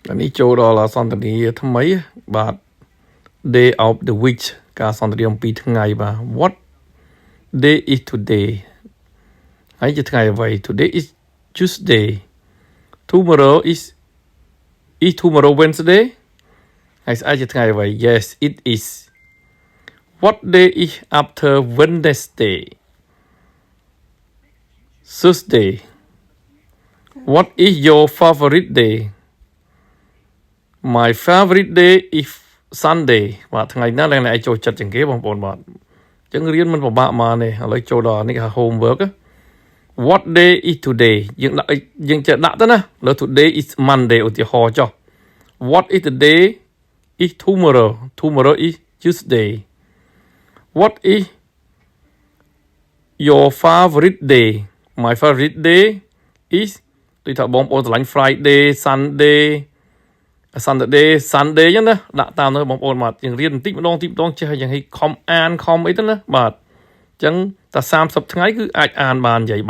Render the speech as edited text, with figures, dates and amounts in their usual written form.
อันนี้โจดอลาสันตนีทำไมบาท day of the week การสันตนีของปีทั้งไงบ่า what day is today ไอ้จะทั้งไงไว้ today is Tuesday tomorrow is tomorrow Wednesday ไอ้จะทั้งไงไว้ yes it is what day is after Wednesday Thursday what is your favorite day My favorite day is Sunday ว่าทั้งไงนั่นแหละไอ้โจจัดจังเก็บบางปอนบาทจังเรียนมันบอกบ้ามาเนี่ยอะไรโจดอนี่ค่ะ homework What day is today ยังจะดักตัวนะแล้ว today is Monday อุติหอจ้ะ What is the day is tomorrow is Tuesday What is your favorite day My favorite day is ตัวถ้าบางปอนตลาด Friday Sunday ยังนะดักตามเลยบางปอนมายังเรียนติ๊บต้องจะยังให้คอมอ่านคอมไอ้ตั้งนะบาทจังแต่30 ថ្ងៃគឺអាចអានបាននិយាយ